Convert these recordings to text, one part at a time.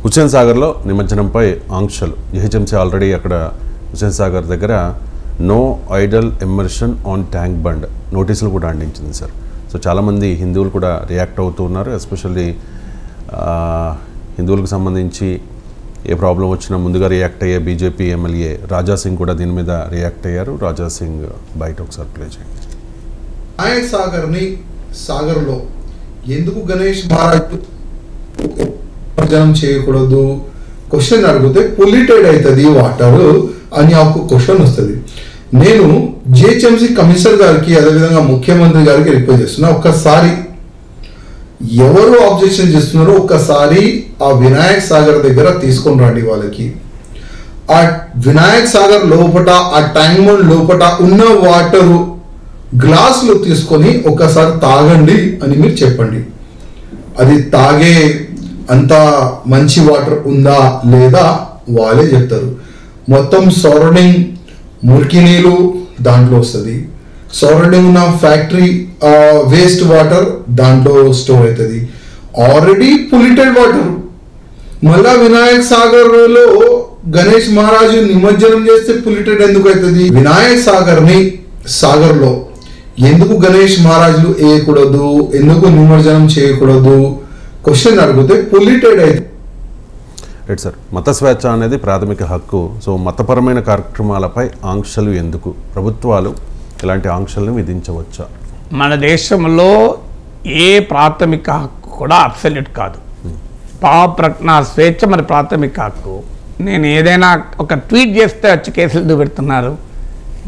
హుస్సేన్ సాగర్లో నిమజ్జనంపై ఆంక్షలు. GHMC already అక్కడ హుస్సేన్ సాగర్ దగ్గర no idol immersion on Tank Bund నోటీసులు కూడా అందించింది సార్. సో చాలామంది హిందువులు కూడా రియాక్ట్ అవుతూ ఉన్నారు. ఎస్పెషల్లీ హిందువులకు సంబంధించి ఏ ప్రాబ్లం వచ్చినా ముందుగా రియాక్ట్ అయ్యే బీజేపీ ఎమ్మెల్యే రాజా సింగ్ కూడా దీని మీద రియాక్ట్ అయ్యారు. రాజా సింగ్ బయట ఒకసారి ప్లే చేయండి. వినాయక్ సాగర్లో ఎందుకు గణేష్ మహారాజ్ నిమజ్జనం చేయకూడదు క్వశ్చన్ అడిగితే పొల్యూటెడ్ అవుతుంది వాటర్ అని ఒక క్వశ్చన్ వస్తుంది. నేను జిహెచ్ఎంసీ కమిషనర్ గారికి అదేవిధంగా ముఖ్యమంత్రి గారికి రిక్వెస్ట్ చేస్తున్నా, ఒక్కసారి ఎవరు ఆబ్జెక్షన్ చేస్తున్నారో ఒక్కసారి ఆ వినాయక్ సాగర్ దగ్గర తీసుకొని రండి. వాళ్ళకి ఆ వినాయక్ సాగర్ లోపట ఆ ట్యాంక్ బండ్ లోపట ఉన్న వాటరు గ్లాసులు తీసుకొని ఒకసారి తాగండి అని మీరు చెప్పండి. అది తాగే అంత మంచి వాటర్ ఉందా లేదా వాళ్ళే చెప్తారు. మొత్తం సరౌండింగ్ మురికి నీళ్ళు దాంట్లో వస్తుంది, సరౌండింగ్ ఉన్న ఫ్యాక్టరీ వేస్ట్ వాటర్ దాంట్లో స్టోర్ అవుతుంది. ఆల్రెడీ పొల్యూటెడ్ వాటర్ మళ్ళా వినాయక్ సాగర్లో గణేష్ మహారాజు నిమజ్జనం చేస్తే పొల్యూటెడ్ ఎందుకు అవుతుంది? వినాయక్ సాగర్లో ఎందుకు గణేష్ మహారాజులు వేయకూడదు, ఎందుకు నిమజ్జనం చేయకూడదు క్వశ్చన్ అడిగితే పొల్యూటెడ్ అవుతుంది. రైట్ సార్, మత స్వేచ్ఛ అనేది ప్రాథమిక హక్కు. సో మతపరమైన కార్యక్రమాలపై ఆంక్షలు ఎందుకు? ప్రభుత్వాలు ఇలాంటి ఆంక్షలను విధించవచ్చా? మన దేశంలో ఏ ప్రాథమిక హక్కు కూడా అబ్సల్యూట్ కాదు. నా స్వేచ్ఛ మరి ప్రాథమిక హక్కు. నేను ఏదైనా ఒక ట్వీట్ చేస్తే వచ్చి కేసులు పెడుతున్నారు.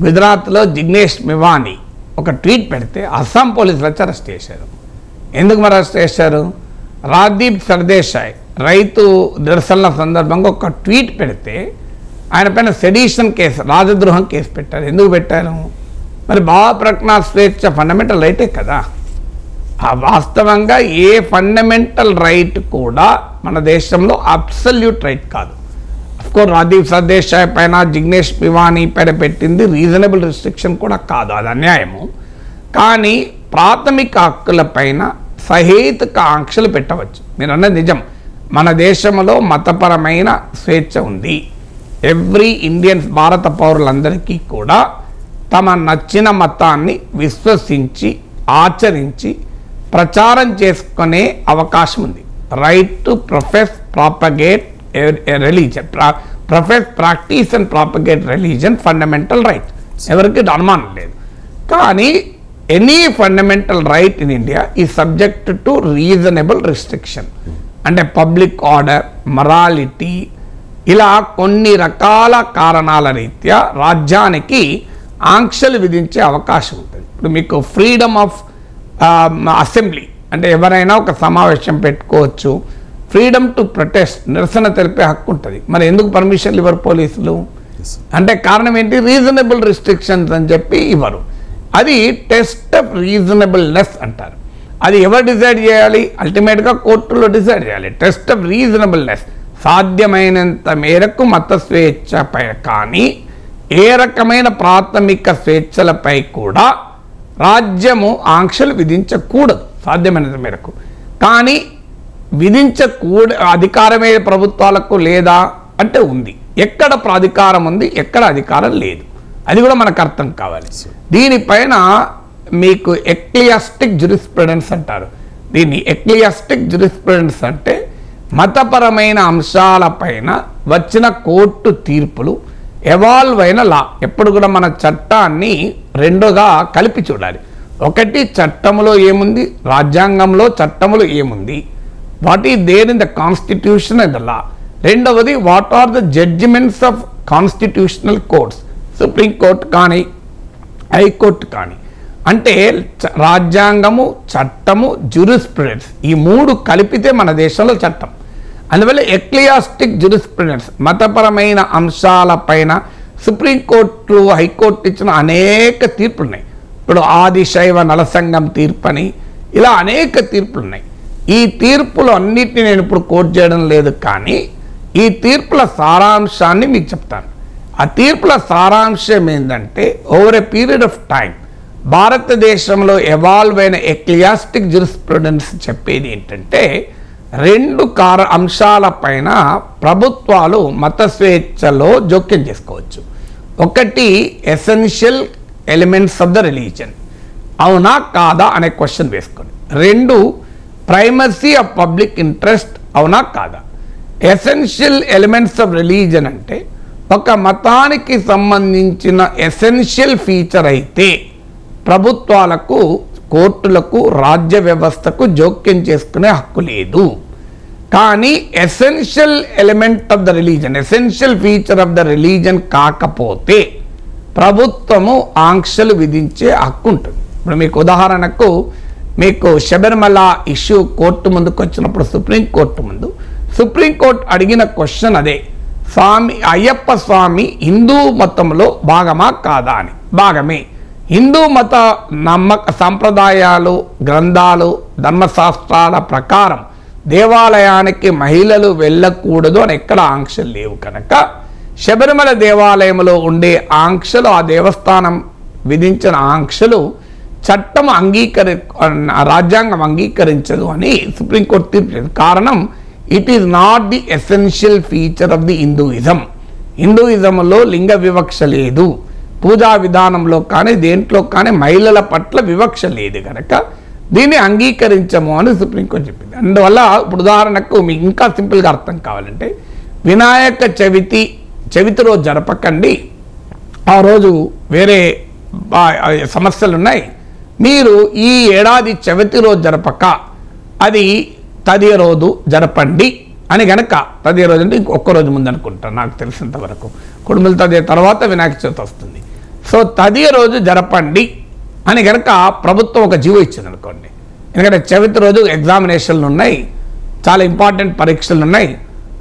గుజరాత్లో జిగ్నేష్ మెవానీ ఒక ట్వీట్ పెడితే అస్సాం పోలీసులు వచ్చి అరెస్ట్ చేశారు. ఎందుకు మరి అరెస్ట్ చేశారు? రాజ్దీప్ సర్దేశాయ్ రైతు నిరసనల సందర్భంగా ఒక ట్వీట్ పెడితే ఆయన పైన సెడిషన్ కేసు, రాజద్రోహం కేసు పెట్టారు. ఎందుకు పెట్టారు? మరి భావ స్వేచ్ఛ ఫండమెంటల్ రైటే కదా. వాస్తవంగా ఏ ఫండమెంటల్ రైట్ కూడా మన దేశంలో అబ్సల్యూట్ రైట్ కాదు. అఫ్కోర్స్ రాజీవ్ సర్దేశాయ్ పైన జిగ్నేష్ మెవానీ పైన పెట్టింది రీజనబుల్ రిస్ట్రిక్షన్ కూడా కాదు, అది అన్యాయము. కానీ ప్రాథమిక హక్కుల పైన సహేతుక ఆంక్షలు పెట్టవచ్చు. మీరు అన్నది నిజం. మన దేశంలో మతపరమైన స్వేచ్ఛ ఉంది. ఎవ్రీ ఇండియన్స్, భారత పౌరులందరికీ కూడా తమ నచ్చిన మతాన్ని విశ్వసించి ఆచరించి ప్రచారం చేసుకునే అవకాశం ఉంది. Right to propagate religion, practice and propagate religion fundamental right, ఎవరికి అనుమానం లేదు. కానీ any fundamental right in India is subject to reasonable restriction. అంటే పబ్లిక్ ఆర్డర్, మొరాలిటీ, ఇలా కొన్ని రకాల కారణాల రీత్యా రాజ్యానికి ఆంక్షలు విధించే అవకాశం ఉంటుంది. ఇప్పుడు మీకు ఫ్రీడమ్ ఆఫ్ అసెంబ్లీ అంటే ఎవరైనా ఒక సమావేశం పెట్టుకోవచ్చు. ఫ్రీడమ్ టు ప్రొటెస్ట్, నిరసన తెలిపే హక్కు ఉంటుంది. మరి ఎందుకు పర్మిషన్లు ఇవ్వరు పోలీసులు? అంటే కారణం ఏంటి? రీజనబుల్ రిస్ట్రిక్షన్స్ అని చెప్పి ఇవ్వరు. అది టెస్ట్ ఆఫ్ రీజనబుల్నెస్ అంటారు. అది ఎవరు డిసైడ్ చేయాలి? అల్టిమేట్గా కోర్టులో డిసైడ్ చేయాలి. టెస్ట్ ఆఫ్ రీజనబుల్నెస్, సాధ్యమైనంత మేరకు మత స్వేచ్ఛపై కానీ ఏ రకమైన ప్రాథమిక స్వేచ్ఛలపై కూడా రాజ్యము ఆంక్షలు విధించకూడదు సాధ్యమైనంత మేరకు. కానీ అధికారమే ప్రభుత్వాలకు లేదా అంటే ఉంది. ఎక్కడ అధికారం ఉంది, ఎక్కడ అధికారం లేదు, అది కూడా మనకు అర్థం కావాలి. దీనిపైన మీకు ఎక్లియాస్టిక్ జ్యూరిస్ప్రుడెన్స్ అంటారు. దీన్ని ఎక్లియాస్టిక్ జ్యూరిస్ప్రుడెన్స్ అంటే మతపరమైన అంశాలపైన వచ్చిన కోర్టు తీర్పులు ఎవాల్వ్ అయిన లా. ఎప్పుడు కూడా మన చట్టాన్ని రెండుగా కలిపి చూడాలి. ఒకటి చట్టంలో ఏముంది, రాజ్యాంగంలో చట్టంలో ఏముంది, what is there in the constitution and the law. రెండవది what are the judgments of constitutional courts, supreme court కానీ హైకోర్టు కానీ. అంటే రాజ్యాంగము, చట్టము, జ్యూరిస్ప్రుడెన్స్ ఈ మూడు కలిపితే మన దేశంలో చట్టం. అందువల్ల ఎక్లియాస్టిక్ జ్యూరిస్ప్రుడెన్స్, మతపరమైన అంశాలపైన సుప్రీంకోర్టు, హైకోర్టు ఇచ్చిన అనేక తీర్పులు ఉన్నాయి. ఇప్పుడు ఆదిశైవ నలసంగం తీర్పు అని ఇలా అనేక తీర్పులు ఉన్నాయి. ఈ తీర్పులు అన్నిటిని నేను ఇప్పుడు కోట్ చేయడం లేదు, కానీ ఈ తీర్పుల సారాంశాన్ని మీకు చెప్తాను. ఆ తీర్పుల సారాంశం ఏంటంటే over a period of time భారతదేశంలో ఎవాల్వ్ అయిన ఎక్లియాస్టిక్ జ్యూరిస్ప్రుడెన్స్ చెప్పేది ఏంటంటే రెండు అంశాలపైన ప్రభుత్వాలు మత స్వేచ్ఛలో జోక్యం చేసుకోవచ్చు. ఒకటి essential elements of the religion, అవునా కాదా అనే క్వశ్చన్ వేసుకోండి. రెండు ప్రైమసీ ఆఫ్ పబ్లిక్ ఇంట్రెస్ట్, అవునా కాదా. ఎసెన్షియల్ ఎలిమెంట్స్ ఆఫ్ రిలీజన్ అంటే ఒక మతానికి సంబంధించిన ఎసెన్షియల్ ఫీచర్ అయితే ప్రభుత్వాలకు, కోర్టులకు, రాజ్య వ్యవస్థకు జోక్యం చేసుకునే హక్కు లేదు. కానీ essential element of the religion, essential feature of the religion కాకపోతే ప్రభుత్వము ఆంక్షలు విధించే హక్కు ఉంటుంది. ఇప్పుడు మీకు ఉదాహరణకు మీకు శబరిమల ఇష్యూ కోర్టు ముందుకు వచ్చినప్పుడు సుప్రీంకోర్టు అడిగిన క్వశ్చన్ అదే, స్వామి అయ్యప్ప స్వామి హిందూ మతంలో భాగమా కాదా అని. భాగమే. హిందూ మత సంప్రదాయాలు, గ్రంథాలు, ధర్మశాస్త్రాల ప్రకారం దేవాలయానికి మహిళలు వెళ్ళకూడదు అని ఎక్కడ ఆంక్షలు లేవు కనుక శబరిమల దేవాలయంలో ఉండే ఆంక్షలు, ఆ దేవస్థానం విధించిన ఆంక్షలు చట్టం రాజ్యాంగం అంగీకరించదు అని సుప్రీంకోర్టు తీర్పు. కారణం, it is not the essential feature of the హిందూయిజంలో లింగ వివక్ష లేదు, పూజా విధానంలో కానీ దేంట్లో కానీ మహిళల పట్ల వివక్ష లేదు కనుక దీన్ని అంగీకరించము అని సుప్రీంకోర్టు చెప్పింది. అందువల్ల ఇప్పుడు ఉదాహరణకు మీకు ఇంకా సింపుల్గా అర్థం కావాలంటే, వినాయక చవితి రోజు జరపకండి, ఆ రోజు వేరే సమస్యలు ఉన్నాయి, మీరు ఈ ఏడాది చవితి రోజు జరపక అది తదియ రోజు జరపండి అని గనక, తదియ రోజు అంటే ఇంకొక రోజు ముందు అనుకుంటాను నాకు తెలిసినంత వరకు, కుడుముల తదియ తర్వాత వినాయక చవితి వస్తుంది. సో తదియ రోజు జరపండి అని గనక ప్రభుత్వం ఒక జీవో ఇచ్చింది అనుకోండి, ఎందుకంటే చవితి రోజు ఎగ్జామినేషన్లు ఉన్నాయి, చాలా ఇంపార్టెంట్ పరీక్షలు ఉన్నాయి,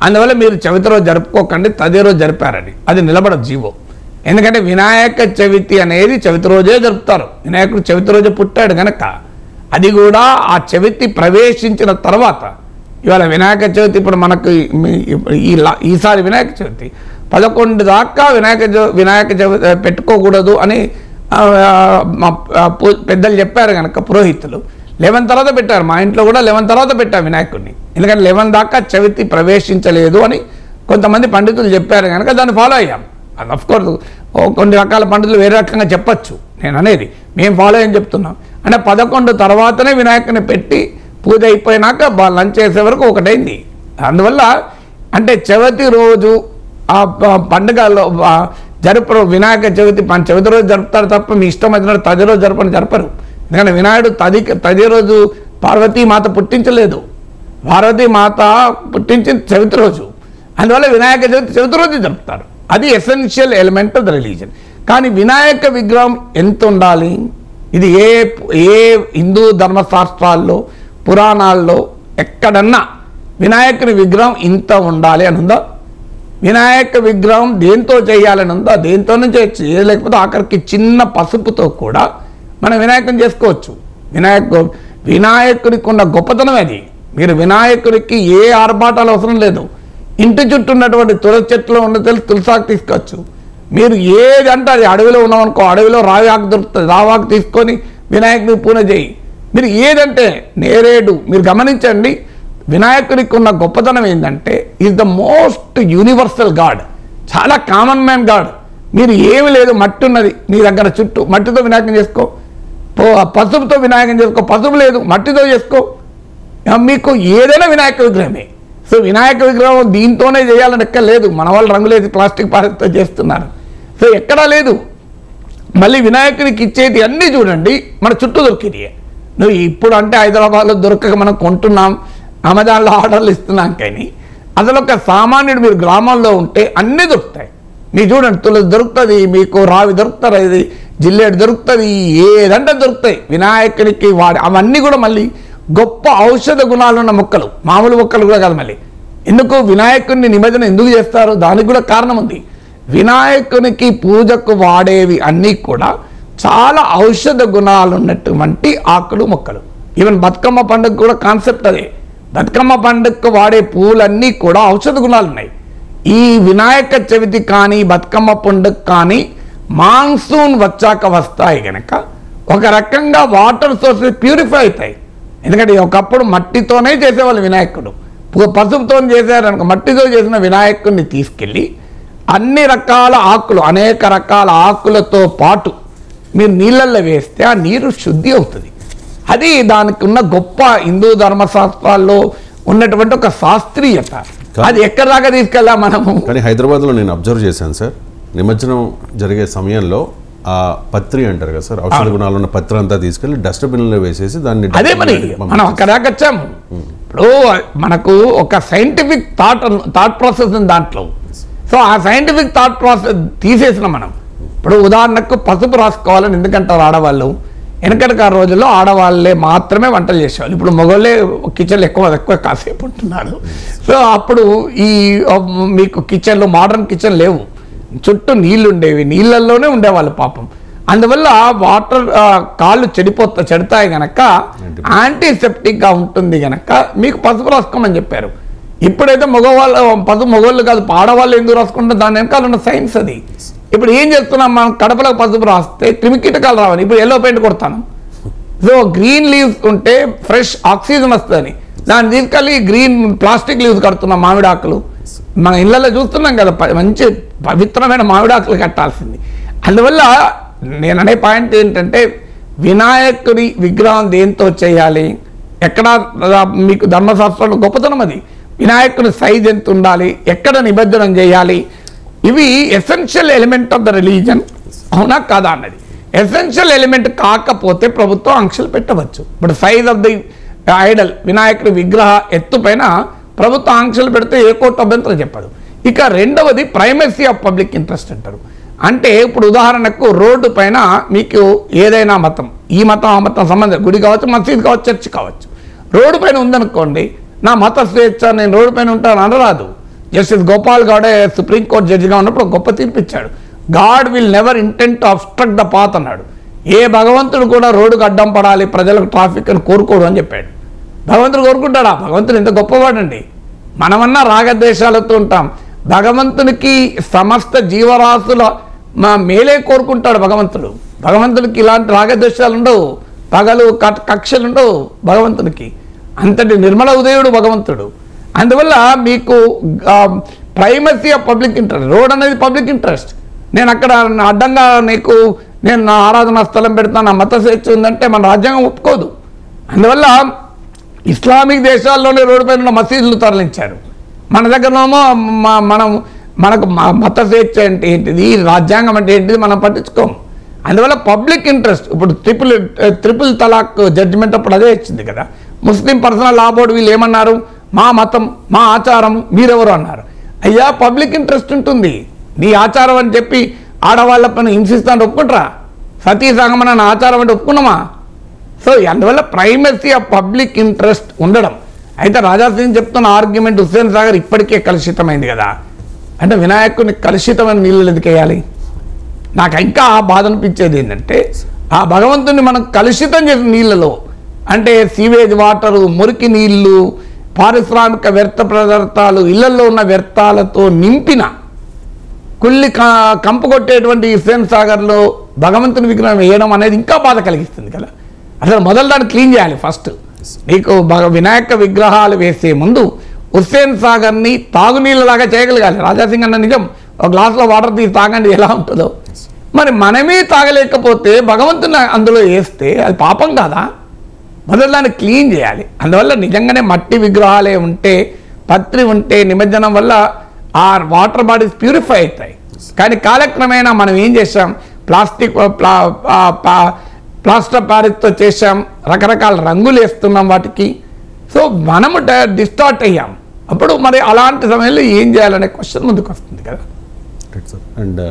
అందువల్ల మీరు చవితి రోజు జరుపుకోకండి, తదియ రోజు జరిపారని, అది నిలబడదు జీవో. ఎందుకంటే వినాయక చవితి అనేది చవితి రోజే జరుపుతారు, వినాయకుడు చవితి రోజే పుట్టాడు కనుక అది కూడా ఆ చవితి ప్రవేశించిన తర్వాత. ఇవాళ వినాయక చవితి ఇప్పుడు మనకు ఈసారి వినాయక చవితి 11 దాకా వినాయక చవితి పెట్టుకోకూడదు అని పెద్దలు చెప్పారు కనుక పురోహితులు 11 తర్వాత పెట్టారు. మా ఇంట్లో కూడా 11 తర్వాత పెట్టారు వినాయకుడిని, ఎందుకంటే 11 దాకా చవితి ప్రవేశించలేదు అని కొంతమంది పండితులు చెప్పారు కనుక దాన్ని ఫాలో అయ్యాం. అఫ్కోర్స్ కొన్ని రకాల పండితులు వేరే రకంగా చెప్పచ్చు, నేను అనేది మేము ఫాలో అయ్యని చెప్తున్నాం. అంటే 11 తర్వాతనే వినాయకుని పెట్టి పూజ అయిపోయినాక లంచ్ చేసే వరకు ఒకటైంది. అందువల్ల అంటే చవితి రోజు ఆ పండుగలో జరపరు, వినాయక చవితి రోజు జరుపుతారు తప్ప మీ ఇష్టం వచ్చిన తది రోజు జరపరు. ఎందుకంటే వినాయకుడు తది రోజు పార్వతీమాత పుట్టించలేదు, పార్వతీమాత పుట్టించింది చవితి రోజు, అందువల్ల వినాయక చవితి రోజు జరుపుతారు. అది essential element of the religion. కానీ వినాయక విగ్రహం ఎంత ఉండాలి, ఇది ఏ హిందూ ధర్మశాస్త్రాల్లో, పురాణాల్లో ఎక్కడన్నా వినాయకుని విగ్రహం ఇంత ఉండాలి అని ఉందా? వినాయక విగ్రహం దేంతో చేయాలని ఉందా? దేంతోనే చేయొచ్చు, లేకపోతే ఆఖరికి చిన్న పసుపుతో కూడా మనం వినాయకుని చేసుకోవచ్చు. వినాయకుడికి ఉన్న గొప్పతనం అది. మీరు వినాయకుడికి ఏ ఆర్భాటాలు అవసరం లేదు, ఇంటి చుట్టూ ఉన్నటువంటి తులసి చెట్లు ఉన్న తులసాకు తీసుకోవచ్చు. మీరు ఏదంటే అది అడవిలో ఉన్నామనుకో, అడవిలో రావాకు దొరుకుతుంది, రావాకు తీసుకొని వినాయకుడిని పూజ చేయి. మీరు ఏదంటే నేరేడు, మీరు గమనించండి వినాయకుడికి ఉన్న గొప్పతనం ఏంటంటే is the most universal God, చాలా కామన్ మ్యాన్ గాడ్. మీరు ఏమి లేదు, మట్టి ఉన్నది మీ దగ్గర చుట్టూ, మట్టితో వినాయకం చేసుకో, పసుపుతో వినాయకం చేసుకో, పసుపు లేదు మట్టితో చేసుకో, మీకు ఏదైనా వినాయక విగ్రహమే. సో వినాయక విగ్రహం దీంతోనే చేయాలని ఎక్కడ లేదు, మన వాళ్ళు రంగులేసి ప్లాస్టిక్ పాలతో చేస్తున్నారు, సో ఎక్కడా లేదు. మళ్ళీ వినాయకుడికి ఇచ్చేది అన్నీ చూడండి మన చుట్టూ దొరికినాయి. నువ్వు ఇప్పుడు అంటే హైదరాబాద్లో దొరకక మనం కొంటున్నాం, అమెజాన్లో ఆర్డర్లు ఇస్తున్నాం, కానీ అసలు ఒక సామాన్యుడు మీరు గ్రామాల్లో ఉంటే అన్నీ దొరుకుతాయి. మీరు చూడండి తులసి దొరుకుతుంది, మీకు రావి దొరుకుతారు, ఇది జిల్లేడు దొరుకుతుంది, ఏదంటే దొరుకుతాయి వినాయకుడికి అవన్నీ కూడా మళ్ళీ గొప్ప ఔషధ గుణాలు ఉన్న మొక్కలు, మామూలు మొక్కలు కూడా కాదు. మళ్ళీ ఎందుకు వినాయకుడిని నిమజ్జనం ఎందుకు చేస్తారు, దానికి కూడా కారణం ఉంది. వినాయకునికి పూజకు వాడేవి అన్నీ కూడా చాలా ఔషధ గుణాలు ఉన్నటువంటి ఆకులు మొక్కలు. ఈవెన్ బతుకమ్మ పండుగ కూడా కాన్సెప్ట్ అదే. బతుకమ్మ పండుగకు వాడే పూలన్నీ కూడా ఔషధ గుణాలు ఉన్నాయి. ఈ వినాయక చవితి కానీ బతుకమ్మ పండుగ కానీ మాన్సూన్ వచ్చాక వస్తాయి కనుక ఒక రకంగా వాటర్ సోర్సెస్ ప్యూరిఫై అవుతాయి. ఎందుకంటే ఒకప్పుడు మట్టితోనే చేసేవాళ్ళు వినాయకుడు, పసుపుతో చేశారనుకో, మట్టితో చేసిన వినాయకుడిని తీసుకెళ్ళి అన్ని రకాల ఆకులు, అనేక రకాల ఆకులతో పాటు మీరు నీళ్ళల్లో వేస్తే ఆ నీరు శుద్ధి అవుతుంది. అది దానికి ఉన్న గొప్ప హిందూ ధర్మశాస్త్రాల్లో ఉన్నటువంటి ఒక శాస్త్రీయత. అది ఎక్కడి దాకా తీసుకెళ్ళా మనము. కానీ హైదరాబాద్లో నేను అబ్జర్వ్ చేశాను సార్, నిమజ్జనం జరిగే సమయంలో ఆ పత్రి అంటారు కదా సార్, ఔషధ గుణాలు ఉన్న పత్రి అంతా తీసుకెళ్లి డస్ట్బిన్లో వేసేసి దాన్ని, అదే మరి మనం అక్కడ దాకా వచ్చాము. ఇప్పుడు మనకు ఒక సైంటిఫిక్ థాట్ ప్రాసెస్ ఉంది దాంట్లో. సో ఆ సైంటిఫిక్ థాట్ ప్రాసెస్ తీసేసిన మనం. ఇప్పుడు ఉదాహరణకు పసుపు రాసుకోవాలని ఎందుకంటారు ఆడవాళ్ళు, వెనకటి ఆ రోజుల్లో ఆడవాళ్ళే మాత్రమే వంటలు చేసేవాళ్ళు. ఇప్పుడు మగవాళ్ళే కిచెన్లో ఎక్కువ కాసేపు ఉంటున్నారు. సో అప్పుడు ఈ మీకు కిచెన్లో మోడర్న్ కిచెన్ లేవు, చుట్టూ నీళ్లు ఉండేవి, నీళ్ళల్లోనే ఉండేవాళ్ళు పాపం. అందువల్ల వాటర్ కాళ్ళు చెడతాయి గనక యాంటీసెప్టిక్గా ఉంటుంది గనక మీకు పసుపు రాసుకోమని చెప్పారు. ఇప్పుడైతే మగవాళ్ళు కాదు, ఆడవాళ్ళు ఎందుకు రాసుకుంటారు, దాని వెనకాల ఉన్న సైన్స్ అది. ఇప్పుడు ఏం చేస్తున్నాం మనం, కడపలకు పసుపు రాస్తే క్రిమికీటకాలు రావాలి. ఇప్పుడు ఎల్లో పెయింట్ కొడతాను. సో గ్రీన్ లీవ్స్ ఉంటే ఫ్రెష్ ఆక్సిజన్ వస్తుందని దాన్ని తీసుకెళ్ళి గ్రీన్ ప్లాస్టిక్ లీవ్స్ కడుతున్నాం, మామిడాకులు. మన ఇళ్ళల్లో చూస్తున్నాం కదా, మంచి పవిత్రమైన మామిడాకులు కట్టాల్సింది. అందువల్ల నేను అనే పాయింట్ ఏంటంటే, వినాయకుడి విగ్రహం దేంతో చేయాలి, ఎక్కడ మీకు ధర్మశాస్త్రంలో గొప్పతనం అది. వినాయకుడి సైజ్ ఎంత ఉండాలి, ఎక్కడ నిమజ్జనం చేయాలి, ఇవి essential element of the religion, అవునా కాదా అన్నది. ఎసెన్షియల్ ఎలిమెంట్ కాకపోతే ప్రభుత్వం ఆంక్షలు పెట్టవచ్చు. ఇప్పుడు సైజ్ ఆఫ్ ది ఐడల్, వినాయకుడి విగ్రహ ఎత్తు పైన ప్రభుత్వం ఆంక్షలు పెడితే ఏ కోర్టు అభ్యంతరం చెప్పదు. ఇక రెండవది ప్రైమసీ ఆఫ్ పబ్లిక్ ఇంట్రెస్ట్ అంటారు. అంటే ఇప్పుడు ఉదాహరణకు రోడ్డు పైన మీకు ఏదైనా మతం, ఈ మతం ఆ మతం సంబంధం, గుడి కావచ్చు, మసీద్ కావచ్చు, చర్చ్ కావచ్చు, రోడ్డు పైన ఉందనుకోండి, నా మత స్వేచ్ఛ, నేను రోడ్డు పైన ఉంటాను అనరాదు. జస్టిస్ గోపాల్ గౌడే సుప్రీంకోర్టు జడ్జిగా ఉన్నప్పుడు గొప్ప తీర్పు ఇచ్చాడు. God will never intent to obstruct the path అన్నాడు. ఏ భగవంతుడు కూడా రోడ్డుకు అడ్డం పడాలి, ప్రజలకు ట్రాఫిక్ అని కోరుకోడు అని చెప్పాడు. భగవంతుడు కోరుకుంటాడా? భగవంతుడు ఎంత గొప్పవాడండి. మనమన్నా రాగద్వేషాలతో ఉంటాం, భగవంతునికి సమస్త జీవరాశుల మేలే కోరుకుంటాడు భగవంతుడు. భగవంతుడికి ఇలాంటి రాగద్వేషాలు ఉండవు, పగలు కక్షలు ఉండవు భగవంతునికి. అంతటి నిర్మల ఉదయుడు భగవంతుడు. అందువల్ల మీకు primacy of public interest, road అనేది పబ్లిక్ ఇంట్రెస్ట్. నేను అక్కడ అడ్డంగా నేను నా ఆరాధనా స్థలం పెడతాను, నా మత స్వేచ్ఛ ఉందంటే మన రాజ్యాంగం ఒప్పుకోదు. అందువల్ల ఇస్లామిక్ దేశాల్లోనే రోడ్డు పైన ఉన్న మసీదులు తరలించారు. మన దగ్గరనేమో మనకు మత స్వేచ్ఛ అంటే ఏంటిది, రాజ్యాంగం అంటే ఏంటిది మనం పట్టించుకోం. అందువల్ల పబ్లిక్ ఇంట్రెస్ట్, ఇప్పుడు ట్రిపుల్ తలాక్ జడ్జిమెంట్ అప్పుడు అదే ఇచ్చింది కదా. ముస్లిం పర్సనల్ లా బోర్డు వీళ్ళు ఏమన్నారు, మా మతం మా ఆచారం మీరెవరు అన్నారు. అయ్యా పబ్లిక్ ఇంట్రెస్ట్ ఉంటుంది, నీ ఆచారం అని చెప్పి ఆడవాళ్ళ పని హింసిస్తాను ఒప్పుకుంటారా? సతీ సహగమన నా ఆచారం అంటే ఒప్పుకున్నామా? సో అందువల్ల ప్రైమసీ ఆఫ్ పబ్లిక్ ఇంట్రెస్ట్ ఉండడం. అయితే రాజాసింగ్ చెప్తున్న ఆర్గ్యుమెంట్, హుస్సేన్ సాగర్ ఇప్పటికే కలుషితమైంది కదా, అంటే వినాయకుడిని కలుషితమైన నీళ్ళు ఎందుకు వేయాలి? నాకు ఇంకా బాధ అనిపించేది ఏంటంటే, ఆ భగవంతుని మనం కలుషితం చేసిన నీళ్ళలో, అంటే సీవేజ్ వాటరు, మురికి నీళ్లు, పారిశ్రామిక వ్యర్థ పదార్థాలు, ఇళ్లలో ఉన్న వ్యర్థాలతో నింపిన కుళ్ళి కంపు కొట్టేటువంటి హుస్సేన్ సాగర్లో భగవంతుని విగ్రహం వేయడం అనేది ఇంకా బాధ కలిగిస్తుంది కదా. అసలు మొదలు దాన్ని క్లీన్ చేయాలి ఫస్ట్. నీకు వినాయక విగ్రహాలు వేసే ముందు హుస్సేన్ సాగర్ని తాగునీళ్ళలాగా చేయగలగాలి. రాజాసింగ్ అన్న నిజం, ఒక గ్లాసులో వాటర్ తీసి తాగండి ఎలా ఉంటుందో. మరి మనమే తాగలేకపోతే భగవంతుని అందులో వేస్తే అది పాపం కాదా? మొదలు దాన్ని క్లీన్ చేయాలి. అందువల్ల నిజంగానే మట్టి విగ్రహాలే ఉంటే, పత్రి ఉంటే నిమజ్జనం వల్ల ఆ వాటర్ బాడీస్ ప్యూరిఫై అవుతాయి. కానీ కాలక్రమేణా మనం ఏం చేసాం, ప్లాస్టర్ ప్యారిస్తో చేసాం, రకరకాల రంగులు వేస్తున్నాం వాటికి. సో మనము డిస్టార్ట్ అయ్యాం. అప్పుడు మరి అలాంటి సమయంలో ఏం చేయాలనే క్వశ్చన్ ముందుకు వస్తుంది కదా. Right sir. అండ్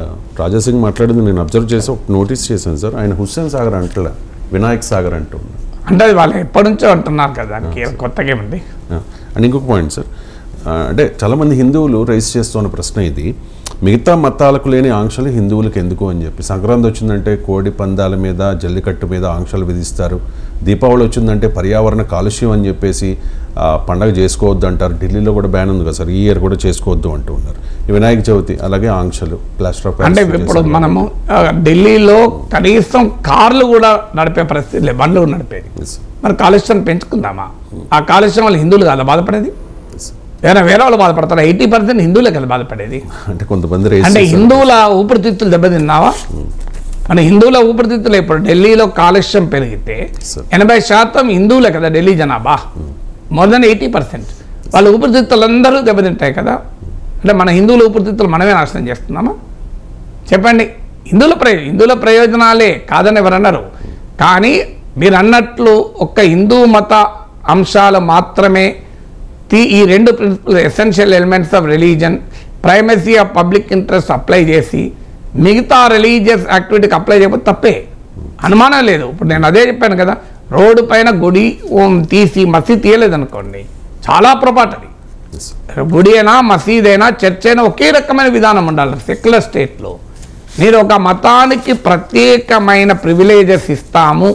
రాజాసింగ్ మాట్లాడింది నేను అబ్జర్వ్ చేసి ఒక నోటీస్ చేశాను సార్, ఆయన హుస్సేన్ సాగర్ అంటలే, వినాయక్ సాగర్ అంటున్నారు. అంటే అది వాళ్ళు ఎప్పటి నుంచో అంటున్నారు కదా, దానికి కొత్తగా ఏముంది. అండ్ ఇంకొక పాయింట్ సార్, అంటే చాలామంది హిందువులు రైజ్ చేస్తున్న ప్రశ్న ఇది, మిగతా మతాలకు లేని ఆంక్షలు హిందువులకు ఎందుకు అని చెప్పి. సంక్రాంతి వచ్చిందంటే కోడి పందాల మీద, జల్లికట్టు మీద ఆంక్షలు విధిస్తారు, దీపావళి వచ్చిందంటే పర్యావరణ కాలుష్యం అని చెప్పేసి పండగ చేసుకోవద్దు అంటారు. ఢిల్లీలో కూడా బ్యాన్ ఉంది కదా సార్, ఈ ఇయర్ కూడా చేసుకోవద్దు అంటూ ఉన్నారు. ఈ వినాయక చవితి అలాగే ఆంక్షలు, ప్లాస్టర్ ఆఫ్ అంటే ఇప్పుడు మనము ఢిల్లీలో కనీసం కార్లు కూడా నడిపే పరిస్థితి లేదు, బండ్లు నడిపేది. మరి కాలుష్యం పెంచుకుందామా? ఆ కాలుష్యం వల్ల హిందువులు కదా బాధపడేది, ఏదైనా వేరే వాళ్ళు బాధపడతారా? 80% హిందువులే కదా బాధపడేది. అంటే కొంతమంది అంటే హిందువుల ఊపిరితిత్తులు దెబ్బతిన్నావా? మన హిందువుల ఊపిరితిత్తులు ఇప్పుడు ఢిల్లీలో కాలుష్యం పెరిగితే 80% హిందువులే కదా ఢిల్లీ జనాభా, మోర్ దెన్ 80%. వాళ్ళ ఊపిరితిత్తులు అందరూ దెబ్బతింటాయి కదా. అంటే మన హిందువుల ఊపిరితిత్తులు మనమే నాశనం చేస్తున్నామా? చెప్పండి. హిందువుల ప్రయోజనాలే కాదని ఎవరన్నారు. కానీ మీరు అన్నట్లు ఒక్క హిందూ మత అంశాలు మాత్రమే ఈ 2 principal essential elements of religion, primacy of public interest apply చేసి మిగతా రిలీజియస్ యాక్టివిటీకి అప్లై చేయకపోతే తప్పే, అనుమానం లేదు. ఇప్పుడు నేను అదే చెప్పాను కదా, రోడ్డు పైన గుడి తీసి మసీద్ తీయలేదనుకోండి, చాలా పొరపాటు. అది గుడి అయినా మసీద్ అయినా చర్చ్ అయినా ఒకే రకమైన విధానం ఉండాలి. సెక్యులర్ స్టేట్లో మీరు ఒక మతానికి ప్రత్యేకమైన ప్రివిలేజెస్ ఇస్తాము,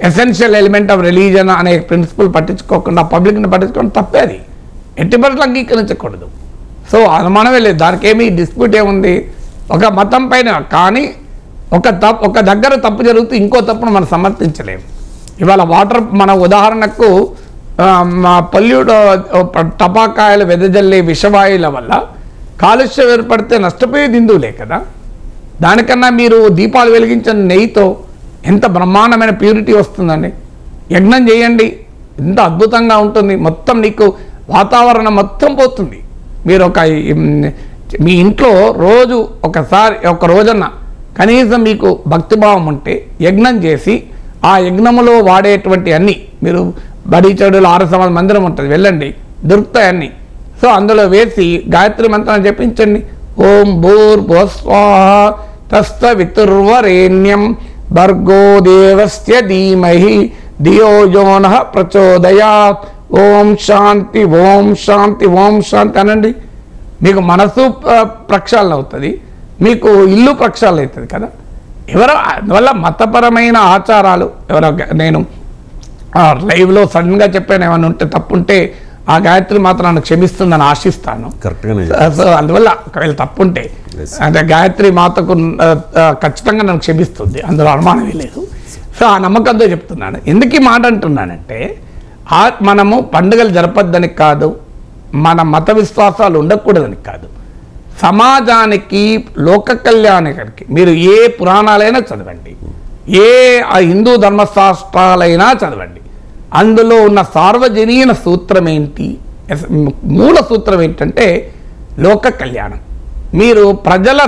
ఎసెన్షియల్ ఎలిమెంట్ ఆఫ్ రిలీజన్ అనే ప్రిన్సిపల్ పట్టించుకోకుండా పబ్లిక్ని పట్టించుకోవడం తప్పే. అది ఎట్టి పరిస్థితులు అంగీకరించకూడదు. సో అనుమానమే లేదు, దానికి ఏమీ డిస్ప్యూట్ ఏముంది ఒక మతం పైన. కానీ ఒక దగ్గర తప్పు జరుగుతూ ఇంకో తప్పును మనం సమర్థించలేము. ఇవాళ వాటర్ మన ఉదాహరణకు పొల్యూట్ టపాకాయలు వెదజల్లే విషవాయువుల వల్ల కాలుష్యం ఏర్పడితే నష్టపోయేది హిందువులే కదా. దానికన్నా మీరు దీపాలు వెలిగించిన నెయ్యితో ఎంత బ్రహ్మాండమైన ప్యూరిటీ వస్తుందండి. యజ్ఞం చేయండి, ఎంత అద్భుతంగా ఉంటుంది. మొత్తం నీకు వాతావరణం మొత్తం పోతుంది. మీరు మీ ఇంట్లో రోజు ఒక రోజన్నా కనీసం మీకు భక్తిభావం ఉంటే యజ్ఞం చేసి ఆ యజ్ఞములో వాడేటువంటి అన్నీ, మీరు బడి చెడులు 6 మందిరం ఉంటుంది, వెళ్ళండి, దొరుకుతాయి అన్నీ. సో అందులో వేసి గాయత్రి మంత్రాన్ని జపించండి. ఓం భూర్భువస్వాహ తత్సవితుర్వరేణ్యం భర్గో దేవస్య ధీమహి ధియో యో నః ప్రచోదయాత్. ఓం శాంతి ఓం శాంతి ఓం శాంతి అనండి. మీకు మనసు ప్రక్షాళన అవుతుంది, మీకు ఇల్లు ప్రక్షాళన అవుతుంది కదా. అందువల్ల మతపరమైన ఆచారాలు నేను లైవ్లో సడన్గా చెప్పాను, ఏమైనా ఉంటే తప్పుంటే ఆ గాయత్రి మాత్రం నన్ను క్షమిస్తుందని ఆశిస్తాను. సో అందువల్ల ఒకవేళ తప్పుంటే అంటే గాయత్రి మాతకు ఖచ్చితంగా నన్ను క్షమిస్తుంది, అందులో అనుమానమే లేదు. సో ఆ నమ్మకంతో చెప్తున్నాను. ఎందుకు ఈ మాట అంటున్నానంటే, మనము పండుగలు జరపద్దని కాదు, మన మత విశ్వాసాలు ఉండకూడదని కాదు, సమాజానికి లోక కళ్యాణానికి మీరు ఏ పురాణాలైనా చదవండి, ఏ హిందూ ధర్మశాస్త్రాలైనా చదవండి, అందులో ఉన్న సార్వజనీన సూత్రం ఏంటి, మూల సూత్రం ఏంటంటే లోక కళ్యాణం. మీరు ప్రజల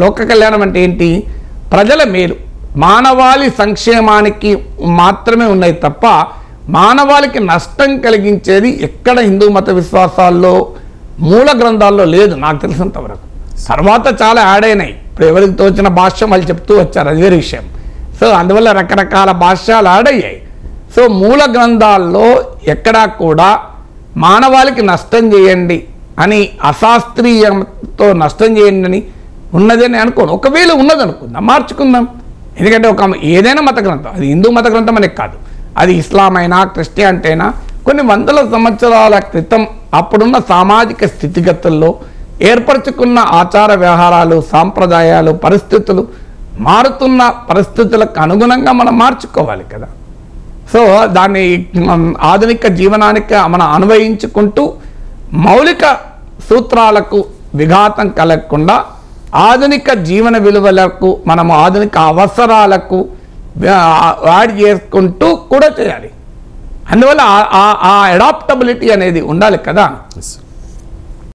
లోక కళ్యాణం అంటే ఏంటి? ప్రజల మేలు, మానవాళి సంక్షేమానికి మాత్రమే ఉన్నాయి తప్ప మానవాళికి నష్టం కలిగించేది ఎక్కడ హిందూ మత విశ్వాసాల్లో మూల గ్రంథాల్లో లేదు నాకు తెలిసినంత వరకు. తర్వాత చాలా యాడ్ అయినాయి, ఇప్పుడు ఎవరికి తోచిన భాష్యం వాళ్ళు చెప్తూ వచ్చారు, అది వేరే విషయం. సో అందువల్ల రకరకాల భాష్యాలు యాడ్ అయ్యాయి. సో మూల గ్రంథాల్లో ఎక్కడా కూడా మానవాళికి నష్టం చేయండి అని, అశాస్త్రీయంతో నష్టం చేయండి అని ఉన్నదని అనుకోను. ఒకవేళ ఉన్నదనుకుందాం, మార్చుకుందాం. ఎందుకంటే ఏదైనా మత గ్రంథం, అది హిందూ మత గ్రంథం అనే కాదు, అది ఇస్లాం అయినా క్రిస్టియానిటీ అయినా కొన్ని వందల సంవత్సరాల క్రితం అప్పుడున్న సామాజిక స్థితిగతుల్లో ఏర్పరచుకున్న ఆచార వ్యవహారాలు, సాంప్రదాయాలు, పరిస్థితులు మారుతున్న పరిస్థితులకు అనుగుణంగా మనం మార్చుకోవాలి కదా. సో దాన్ని ఆధునిక జీవనానికి మనం అన్వయించుకుంటూ మౌలిక సూత్రాలకు విఘాతం కలగకుండా ఆధునిక జీవన విలువలకు మనము ఆధునిక అవసరాలకు యాడ్ చేసుకుంటూ కూడా చేయాలి. అందువల్ల ఆ అడాప్టబిలిటీ అనేది ఉండాలి కదా.